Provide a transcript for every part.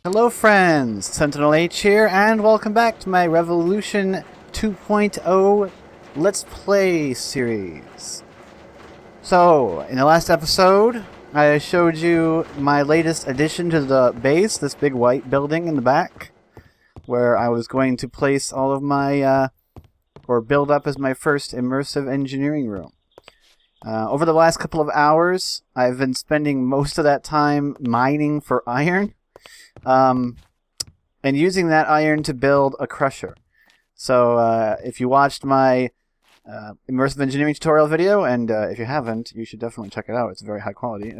Hello friends, Sentinel H here, and welcome back to my Revolution 2.0 Let's Play series. So, in the last episode, I showed you my latest addition to the base, this big white building in the back, where I was going to place all of my, or build up as my first immersive engineering room. Over the last couple of hours, I've been spending most of that time mining for iron. And using that iron to build a crusher. So if you watched my immersive engineering tutorial video, and if you haven't, you should definitely check it out. It's very high quality.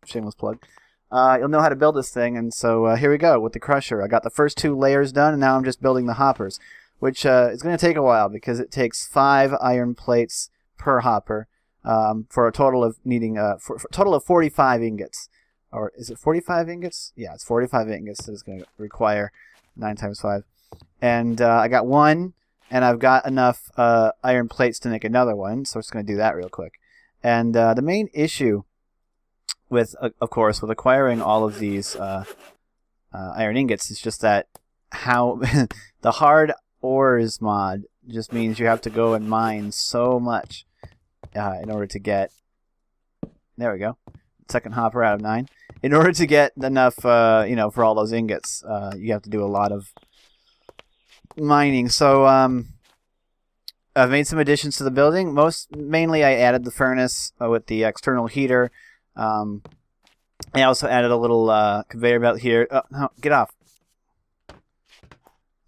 Shameless plug. You'll know how to build this thing, and so here we go with the crusher. I got the first 2 layers done, and now I'm just building the hoppers, which is going to take a while because it takes 5 iron plates per hopper for a total of needing for a total of 45 ingots. Or is it 45 ingots? Yeah, it's 45 ingots that it's going to require 9 times 5. And I got 1, and I've got enough iron plates to make another one, so I'm just going to do that real quick. And the main issue with, of course, with acquiring all of these iron ingots is just that how the hard ores mod just means you have to go and mine so much in order to get... There we go. Second hopper out of 9. In order to get enough, for all those ingots, you have to do a lot of mining. So I've made some additions to the building. Mainly, I added the furnace with the external heater. I also added a little conveyor belt here. Oh, no, get off!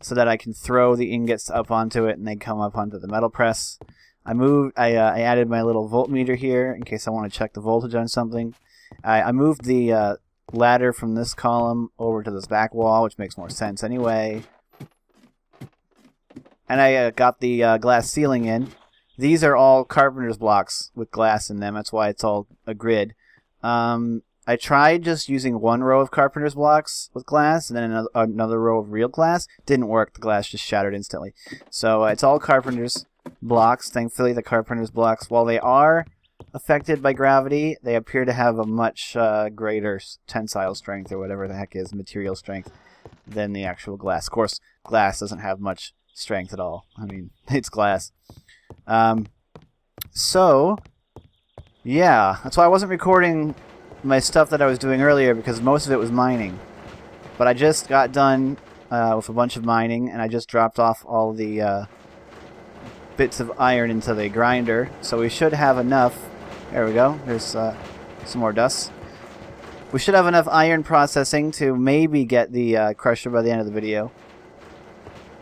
So that I can throw the ingots up onto it, and they come up onto the metal press. I added my little voltmeter here in case I want to check the voltage on something. I moved the ladder from this column over to this back wall, which makes more sense anyway. And I got the glass ceiling in. These are all carpenter's blocks with glass in them. That's why it's all a grid. I tried just using 1 row of carpenter's blocks with glass and then another row of real glass. Didn't work. The glass just shattered instantly. So it's all carpenter's blocks. Thankfully, the carpenter's blocks, while they are affected by gravity, they appear to have a much greater tensile strength, or whatever the heck is material strength, than the actual glass. Of course, glass doesn't have much strength at all. I mean, it's glass. So, yeah, that's why I wasn't recording my stuff that I was doing earlier, because most of it was mining. But I just got done with a bunch of mining, and I just dropped off all the bits of iron into the grinder, so we should have enough. There we go. There's some more dust. We should have enough iron processing to maybe get the crusher by the end of the video.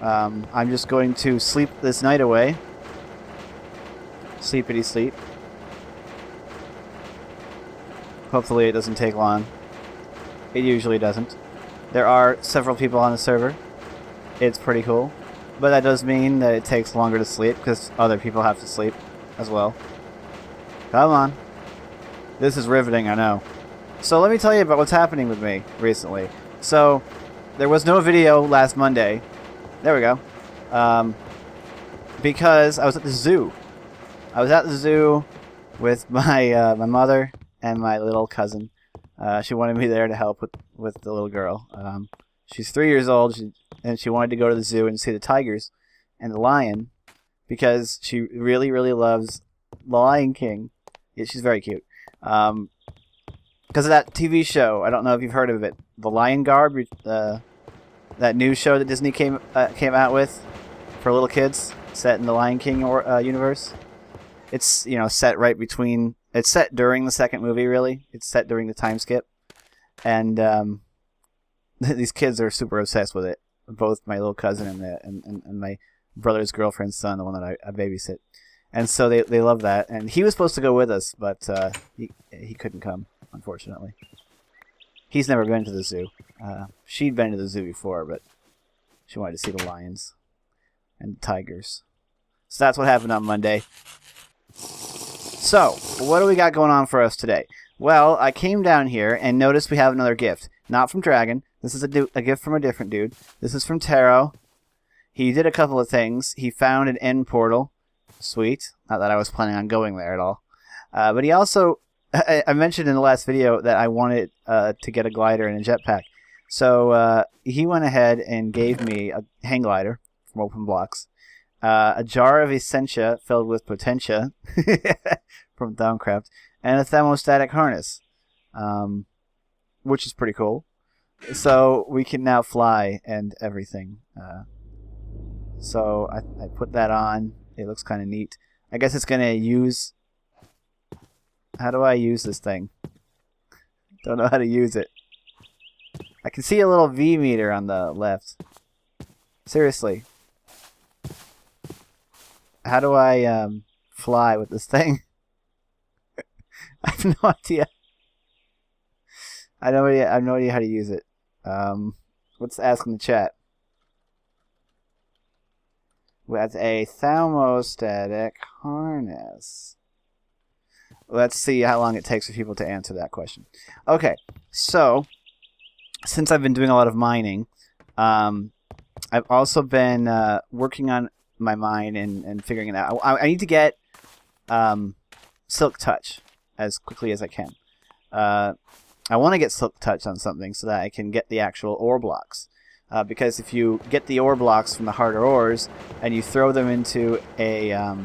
I'm just going to sleep this night away. Sleepity sleep. Hopefully it doesn't take long. It usually doesn't. There are several people on the server. It's pretty cool. But that does mean that it takes longer to sleep, because other people have to sleep as well. Come on. This is riveting, I know. So let me tell you about what's happening with me recently. So, there was no video last Monday. There we go. Because I was at the zoo. I was at the zoo with my my mother and my little cousin. She wanted me there to help with the little girl. She's 3 years old, and she wanted to go to the zoo and see the tigers and the lion because she really, really loves The Lion King. Yeah, she's very cute. Because of that TV show, I don't know if you've heard of it, The Lion Guard, that new show that Disney came out with for little kids, set in the Lion King universe. It's set right between. It's set during the second movie, really. It's set during the time skip, and these kids are super obsessed with it. Both my little cousin and my brother's girlfriend's son, the one that I babysit. And so they love that. And he was supposed to go with us, but he couldn't come, unfortunately. He's never been to the zoo. She'd been to the zoo before, but she wanted to see the lions and the tigers. So that's what happened on Monday. So, what do we got going on for us today? Well, I came down here and noticed we have another gift. Not from Dragon. This is a gift from a different dude. This is from Ptero. He did a couple of things. He found an end portal. Sweet. Not that I was planning on going there at all. But he also I mentioned in the last video that I wanted to get a glider and a jetpack. So he went ahead and gave me a hang glider from Open Blocks, a jar of Essentia filled with Potentia from Downcraft, and a thermostatic harness, which is pretty cool. So we can now fly and everything. So I put that on. It looks kind of neat. I guess it's going to use... How do I use this thing? Don't know how to use it. I can see a little V meter on the left. Seriously. How do I fly with this thing? I have no idea. I have no idea how to use it. Let's ask in the chat. With a thermostatic harness. Let's see how long it takes for people to answer that question. Okay, so since I've been doing a lot of mining, I've also been working on my mine and figuring it out. I need to get Silk Touch as quickly as I can. I want to get Silk Touch on something so that I can get the actual ore blocks. Because if you get the ore blocks from the harder ores and you throw them into a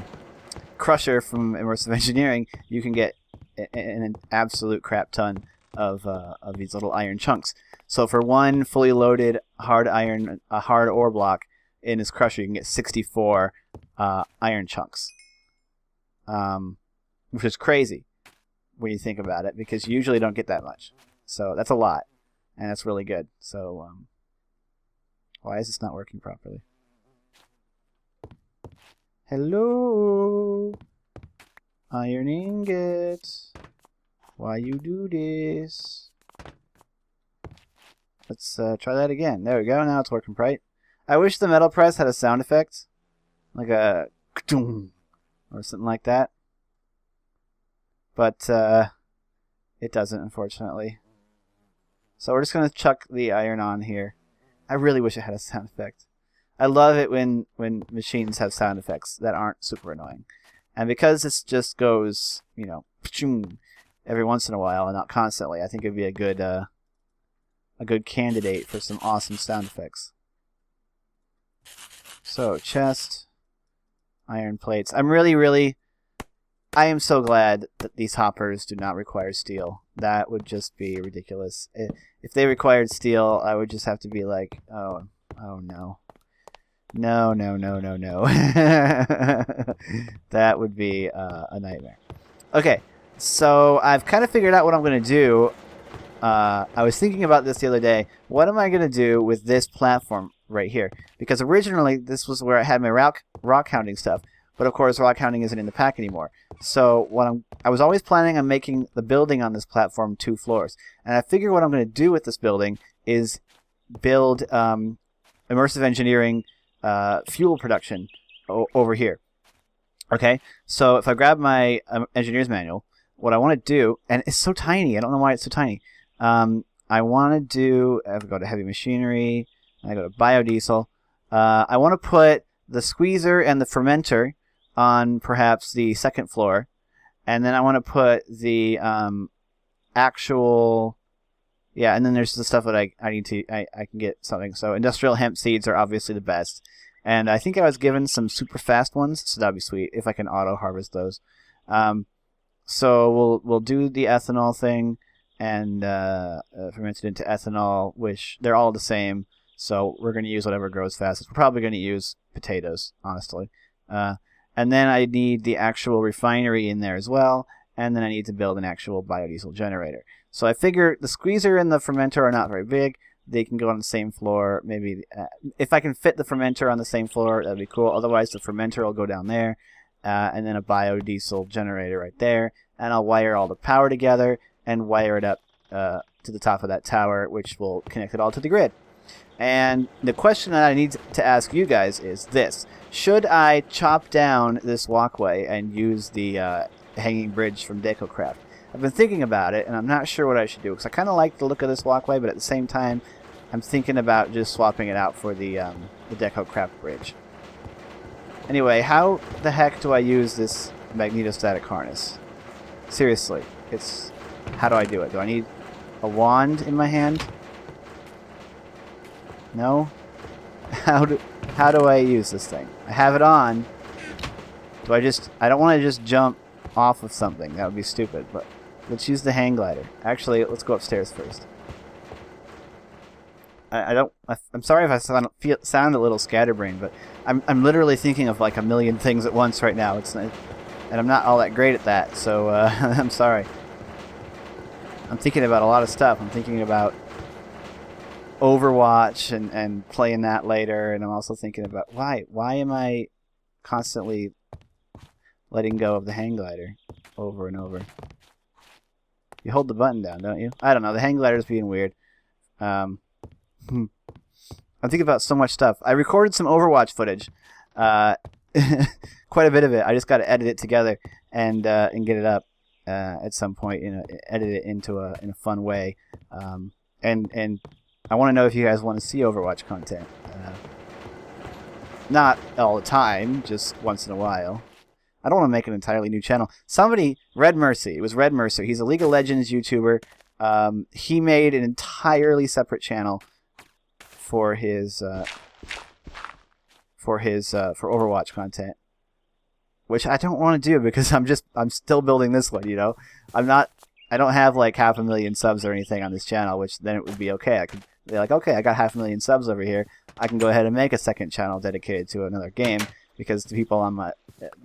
crusher from Immersive Engineering, you can get an absolute crap ton of these little iron chunks. So for one fully loaded hard ore block in this crusher, you can get 64 iron chunks, which is crazy when you think about it, because you usually don't get that much. So that's a lot, and that's really good. So why is this not working properly? Hello, iron ingot. Why you do this? Let's try that again. There we go. Now it's working right. I wish the metal press had a sound effect, like a or something like that. But it doesn't, unfortunately. So we're just gonna chuck the iron on here. I really wish it had a sound effect. I love it when machines have sound effects that aren't super annoying. And because this just goes, you know, every once in a while and not constantly, I think it'd be a good candidate for some awesome sound effects. So, chest, iron plates. I am so glad that these hoppers do not require steel. That would just be ridiculous. If they required steel, I would just have to be like, oh no. No. That would be a nightmare. Okay, so I've kind of figured out what I'm going to do. I was thinking about this the other day. What am I going to do with this platform right here? Because originally, this was where I had my rock hounding stuff. But of course, rock hounding isn't in the pack anymore. So I was always planning on making the building on this platform 2 floors. And I figure what I'm going to do with this building is build Immersive Engineering fuel production over here. Okay, so if I grab my engineer's manual, what I want to do, and it's so tiny, I don't know why it's so tiny. I want to do, I go to heavy machinery, and I go to biodiesel. I want to put the squeezer and the fermenter on perhaps the 2nd floor, and then I want to put the actual, yeah, and then there's the stuff that I can get something. So industrial hemp seeds are obviously the best, and I think I was given some super fast ones, so that'd be sweet if I can auto harvest those. So we'll do the ethanol thing and ferment it into ethanol, which they're all the same. So we're going to use whatever grows fastest. We're probably going to use potatoes, honestly. And then I need the actual refinery in there as well. And then I need to build an actual biodiesel generator. So I figure the squeezer and the fermenter are not very big. They can go on the same floor. Maybe if I can fit the fermenter on the same floor, that'd be cool. Otherwise, the fermenter will go down there. And then a biodiesel generator right there. And I'll wire all the power together and wire it up to the top of that tower, which will connect it all to the grid. And the question that I need to ask you guys is this. Should I chop down this walkway and use the hanging bridge from DecoCraft? I've been thinking about it, and I'm not sure what I should do, because I kind of like the look of this walkway, but at the same time, I'm thinking about just swapping it out for the DecoCraft bridge. Anyway, how the heck do I use this magnetostatic harness? Seriously. it's... How do I do it? Do I need a wand in my hand? No? How do I use this thing? I have it on. Do I just... I don't want to just jump off of something. That would be stupid, but let's use the hang glider. Actually, let's go upstairs first. I'm sorry if I sound a little scatterbrained, but I'm literally thinking of like a million things at once right now. And I'm not all that great at that, so I'm sorry. I'm thinking about a lot of stuff. I'm thinking about Overwatch and playing that later, and I'm also thinking about why am I constantly letting go of the hang glider over and over. You hold the button down, don't you? I don't know. The hang glider's being weird. I'm thinking about so much stuff. I recorded some Overwatch footage, quite a bit of it. I just got to edit it together and get it up at some point. You know, edit it in a fun way. And I want to know if you guys want to see Overwatch content. Not all the time, just once in a while. I don't want to make an entirely new channel. Somebody, Red Mercy, it was Red Mercy. He's a League of Legends YouTuber. He made an entirely separate channel for his for Overwatch content, which I don't want to do because I'm still building this one. You know, I don't have like 500,000 subs or anything on this channel, which then it would be okay. I could be like, okay, I got 500,000 subs over here. I can go ahead and make a second channel dedicated to another game because the people on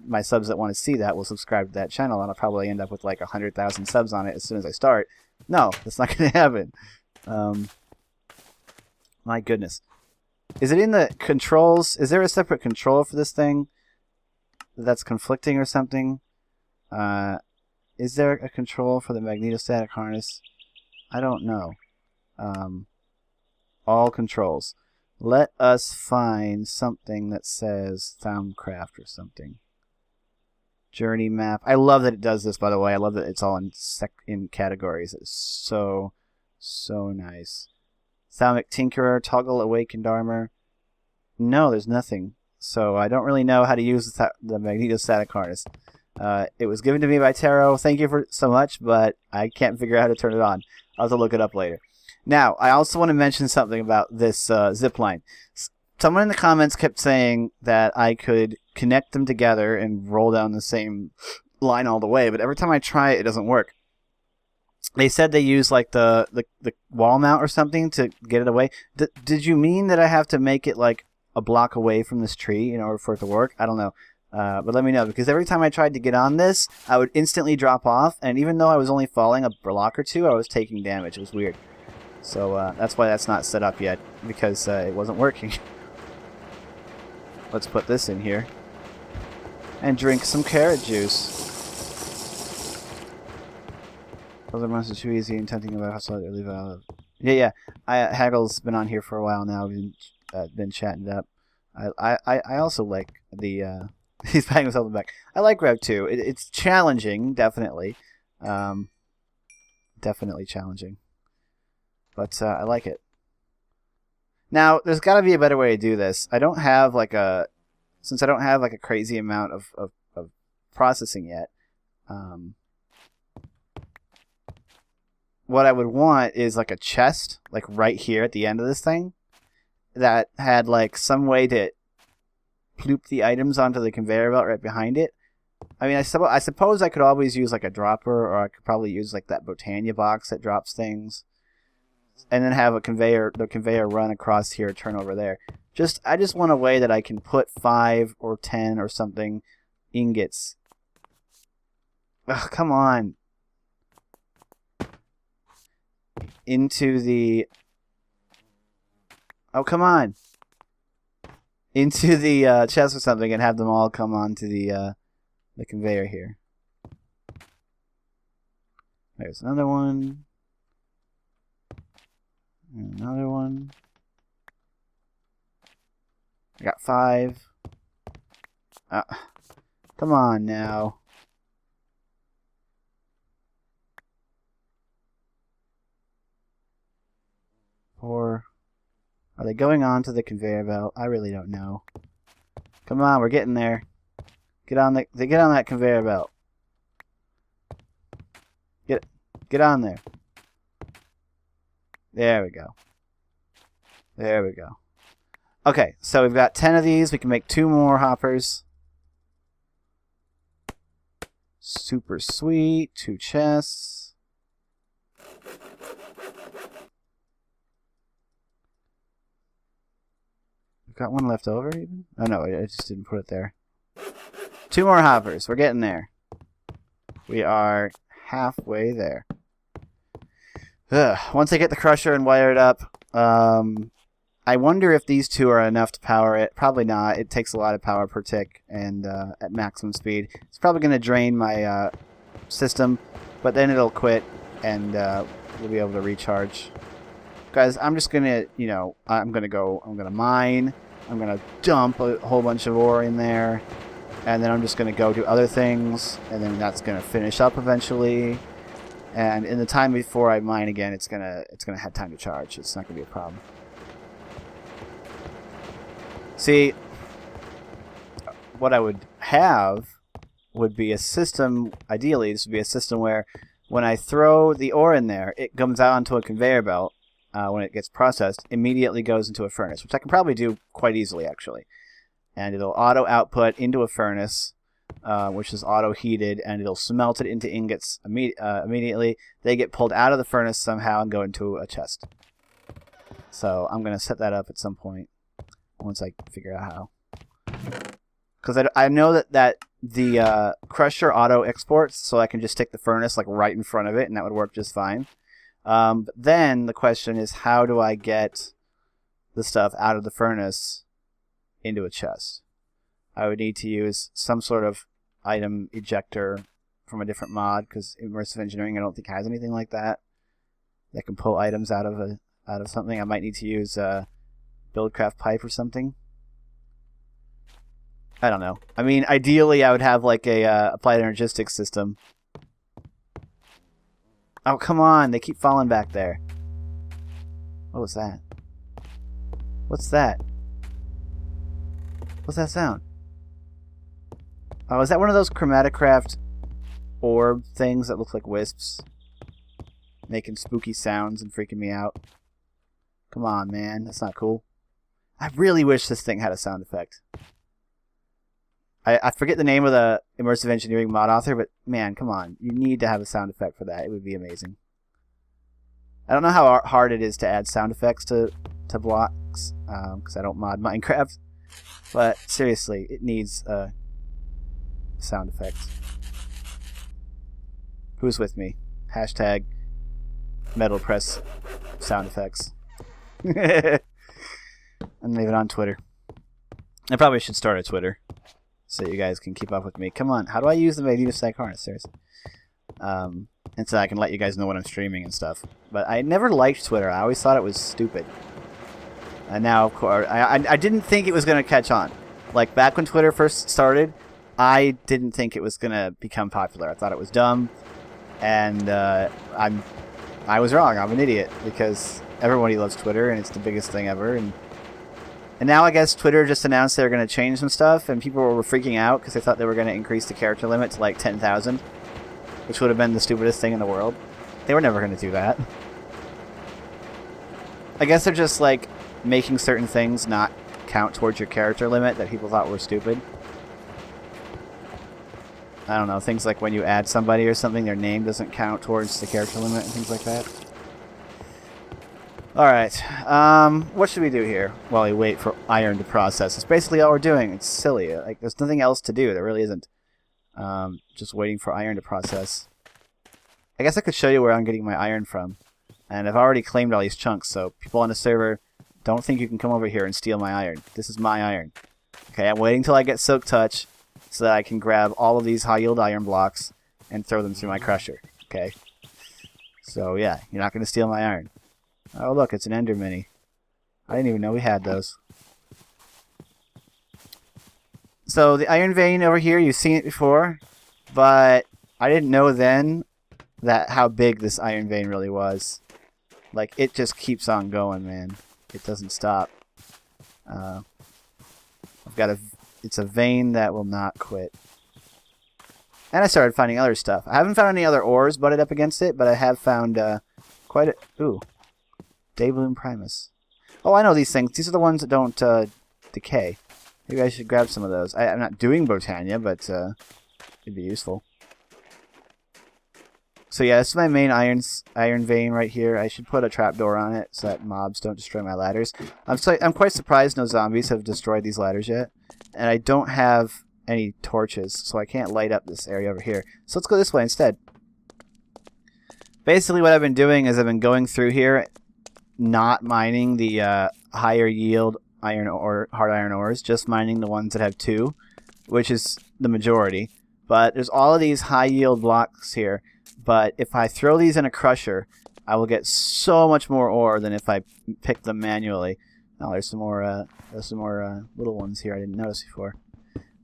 my subs that want to see that will subscribe to that channel, and I'll probably end up with like 100,000 subs on it as soon as I start. No, that's not going to happen. My goodness. Is it in the controls? Is there a separate control for this thing that's conflicting or something? Is there a control for the magnetostatic harness? I don't know. All controls. Let us find something that says Thaumcraft or something. Journey map. I love that it does this, by the way. I love that it's all in categories. It's so nice. Thaumic Tinkerer, Toggle Awakened Armor. No, there's nothing. So I don't really know how to use the magnetostatic harness. It was given to me by Ptero. Thank you so much, but I can't figure out how to turn it on. I'll have to look it up later. Now, I also want to mention something about this zip line. Someone in the comments kept saying that I could connect them together and roll down the same line all the way, but every time I try it, it doesn't work. They said they use like the wall mount or something to get it away. Did you mean that I have to make it like a block away from this tree in order for it to work? I don't know. But let me know, because every time I tried to get on this, I would instantly drop off, and even though I was only falling a block or two, I was taking damage. It was weird. So that's why that's not set up yet, because it wasn't working. Let's put this in here. And drink some carrot juice. Those are monsters too easy and tempting about hustle or leave out. Yeah. Haggle's been on here for a while now. We've been chatting it up. I also like the... he's patting himself on the back. I like Rev 2. It's challenging, definitely. Definitely challenging. But I like it. Now, there's got to be a better way to do this. I don't have like a... Since I don't have like a crazy amount of processing yet, what I would want is like a chest, like right here at the end of this thing, that had like some way to ploop the items onto the conveyor belt right behind it. I mean, I suppose I could always use like a dropper, or I could probably use like that Botania box that drops things, and then have the conveyor run across here, turn over there. I just want a way that I can put 5 or 10 or something ingots. Ugh, come on. Into the... Oh, come on. Into the chest or something, and have them all come onto the conveyor here. There's another one. And another one. I got 5. Come on now. Or are they going on to the conveyor belt? I really don't know. Come on, we're getting there. Get on that conveyor belt. Get Get on there. There we go. There we go. Okay, so we've got 10 of these. We can make 2 more hoppers. Super sweet. 2 chests. We've got 1 left over even? Oh no, I just didn't put it there. 2 more hoppers. We're getting there. We are halfway there. Ugh. Once I get the crusher and wire it up, I wonder if these 2 are enough to power it. Probably not. It takes a lot of power per tick and at maximum speed. It's probably going to drain my system, but then it'll quit and we'll be able to recharge. Guys, I'm just going to, you know, I'm going to mine. I'm going to dump a whole bunch of ore in there. And then I'm just going to go do other things. And then that's going to finish up eventually. And in the time before I mine again, it's gonna have time to charge. It's not going to be a problem. See, what I would have would be a system, ideally this would be a system where when I throw the ore in there, it comes out onto a conveyor belt when it gets processed, immediately goes into a furnace, which I can probably do quite easily actually. And it'll auto output into a furnace, which is auto heated, and it'll smelt it into ingots immediately. They get pulled out of the furnace somehow and go into a chest. So I'm going to set that up at some point. Once I figure out how. Because I know that the crusher auto exports, so I can just stick the furnace like right in front of it, and that would work just fine. But then the question is, how do I get the stuff out of the furnace into a chest? I would need to use some sort of item ejector from a different mod, because Immersive Engineering I don't think has anything like that that can pull items out of something. I might need to use Buildcraft pipe or something. I don't know. I mean, ideally, I would have like a applied energistics system. Oh, come on! They keep falling back there. What was that? What's that? What's that sound? Oh, is that one of those Chromatocraft orb things that look like wisps? Making spooky sounds and freaking me out. Come on, man. That's not cool. I really wish this thing had a sound effect. I forget the name of the Immersive Engineering mod author, but man, come on. You need to have a sound effect for that. It would be amazing. I don't know how hard it is to add sound effects to blocks, because I don't mod Minecraft. But seriously, it needs sound effects. Who's with me? Hashtag metal press sound effects. And leave it on Twitter. I probably should start a Twitter so you guys can keep up with me. Come on, how do I use the Magneta Stack Harness? Seriously. And so I can let you guys know when I'm streaming and stuff. But I never liked Twitter. I always thought it was stupid. And now, of course, I didn't think it was going to catch on. Like, back when Twitter first started, I didn't think it was going to become popular. I thought it was dumb. And I was wrong. I'm an idiot. Because everybody loves Twitter, and it's the biggest thing ever. And now I guess Twitter just announced they were going to change some stuff, and people were freaking out because they thought they were going to increase the character limit to like 10,000, which would have been the stupidest thing in the world. They were never going to do that. I guess they're just like making certain things not count towards your character limit that people thought were stupid. I don't know, things like when you add somebody or something, their name doesn't count towards the character limit and things like that. Alright, what should we do here while we wait for iron to process? It's basically all we're doing. It's silly. Like, there's nothing else to do. There really isn't. Just waiting for iron to process. I guess I could show you where I'm getting my iron from. And I've already claimed all these chunks, so people on the server don't think you can come over here and steal my iron. This is my iron. Okay, I'm waiting till I get Silk Touch so that I can grab all of these high-yield iron blocks and throw them through my crusher. Okay? So, yeah, you're not going to steal my iron. Oh, look, it's an Ender Mini. I didn't even know we had those. So, the iron vein over here, you've seen it before, but I didn't know then that how big this iron vein really was. Like, it just keeps on going, man. It doesn't stop. It's a vein that will not quit. And I started finding other stuff. I haven't found any other ores butted up against it, but I have found quite a... Ooh. Daybloom Primus. Oh, I know these things. These are the ones that don't decay. Maybe I should grab some of those. I'm not doing Botania, but it'd be useful. So yeah, this is my main iron vein right here. I should put a trapdoor on it so that mobs don't destroy my ladders. I'm quite surprised no zombies have destroyed these ladders yet. And I don't have any torches, so I can't light up this area over here. So let's go this way instead. Basically what I've been doing is I've been going through here, not mining the higher yield iron or hard iron ores, just mining the ones that have 2, which is the majority. But there's all of these high yield blocks here. But if I throw these in a crusher, I will get so much more ore than if I pick them manually. Oh, there's some more little ones here I didn't notice before.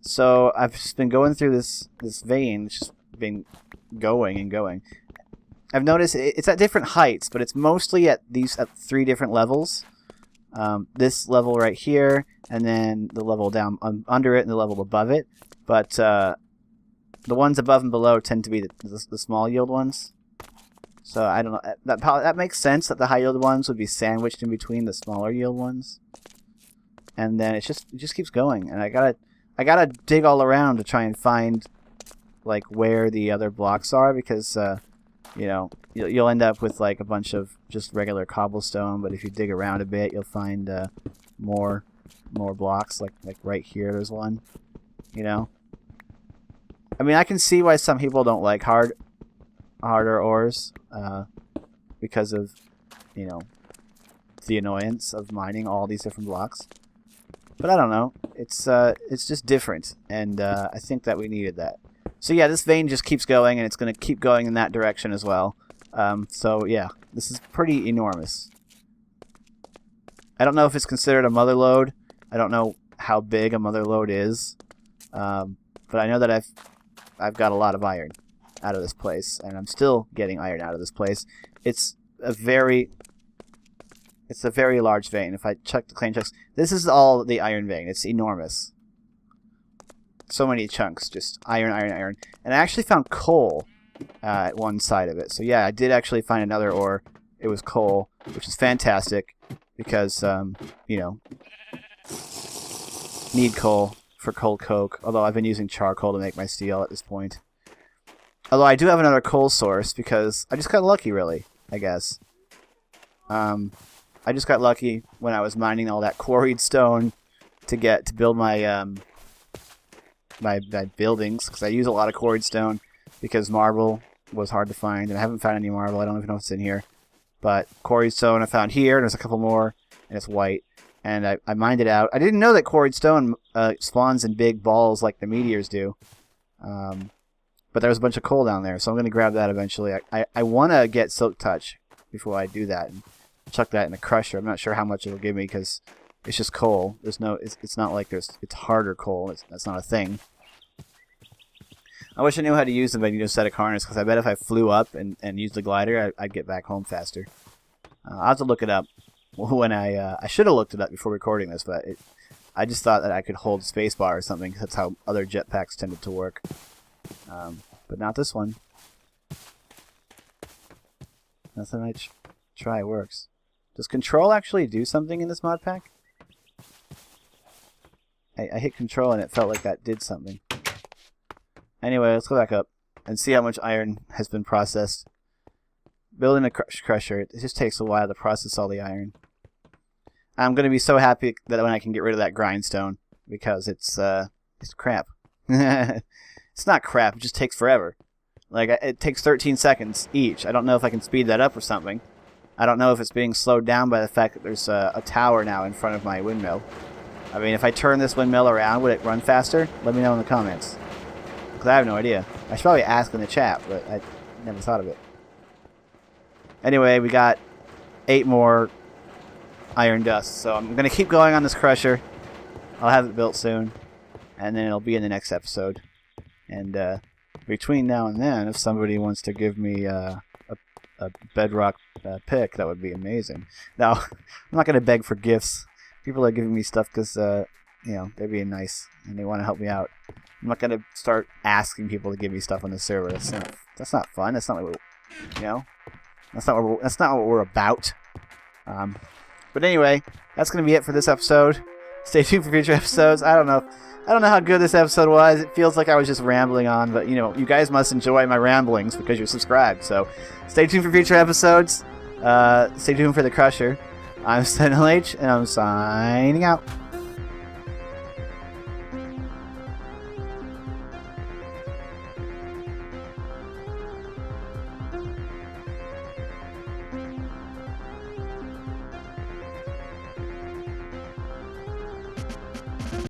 So I've just been going through this vein, it's just been going and going. I've noticed it's at different heights, but it's mostly at 3 different levels. This level right here, and then the level down under it, and the level above it. But the ones above and below tend to be the small yield ones. So I don't know. That makes sense that the high yield ones would be sandwiched in between the smaller yield ones. And then it just keeps going, and I gotta dig all around to try and find like where the other blocks are, because you know, you'll end up with like a bunch of just regular cobblestone, but if you dig around a bit, you'll find more blocks. Like right here, there's one. You know. I mean, I can see why some people don't like harder ores, because of, you know, the annoyance of mining all these different blocks. But I don't know. It's just different, and I think that we needed that. So yeah, this vein just keeps going, and it's going to keep going in that direction as well. So yeah, this is pretty enormous. I don't know if it's considered a mother lode. I don't know how big a mother lode is, but I know that I've got a lot of iron out of this place, and I'm still getting iron out of this place. It's a very large vein. If I check the claim checks, this is all the iron vein. It's enormous. So many chunks, just iron, iron, iron. And I actually found coal at one side of it. So yeah, I did actually find another ore. It was coal, which is fantastic because, you know, need coal for coal coke, although I've been using charcoal to make my steel at this point. Although I do have another coal source because I just got lucky, really, I guess. I just got lucky when I was mining all that quarried stone to build my my buildings, because I use a lot of quarried stone because marble was hard to find, and I haven't found any marble. I don't even know if it's in here. But quarried stone I found here, and there's a couple more, and it's white. And I mined it out. I didn't know that quarried stone spawns in big balls like the meteors do. But there was a bunch of coal down there, so I'm going to grab that eventually. I want to get Silk Touch before I do that and chuck that in the crusher. I'm not sure how much it'll give me because it's just coal. There's no. It's not like it's harder coal. That's not a thing. I wish I knew how to use the magneto-static harness, because I bet if I flew up and used the glider, I'd get back home faster. I'll have to look it up. When I should have looked it up before recording this, but I just thought that I could hold spacebar or something. That's how other jetpacks tended to work, but not this one. Nothing I try works. Does control actually do something in this mod pack? I hit control and it felt like that did something. Anyway, let's go back up and see how much iron has been processed. Building a crusher, it just takes a while to process all the iron. I'm going to be so happy that when I can get rid of that grindstone, because it's crap. It's not crap, it just takes forever. Like, it takes 13 seconds each. I don't know if I can speed that up or something. I don't know if it's being slowed down by the fact that there's a tower now in front of my windmill. I mean, if I turn this windmill around, would it run faster? Let me know in the comments. Because I have no idea. I should probably ask in the chat, but I never thought of it. Anyway, we got 8 more iron dust, so I'm going to keep going on this crusher. I'll have it built soon, and then it'll be in the next episode. And between now and then, if somebody wants to give me a bedrock pick, that would be amazing. Now, I'm not going to beg for gifts. People are giving me stuff because, you know, they're being nice, and they want to help me out. I'm not gonna start asking people to give me stuff on the server. That's not fun. That's not what that's not what we're about. But anyway, that's gonna be it for this episode. Stay tuned for future episodes. I don't know how good this episode was. It feels like I was just rambling on, but you guys must enjoy my ramblings because you're subscribed. So stay tuned for future episodes. Stay tuned for the Crusher. I'm SentinalH, and I'm signing out.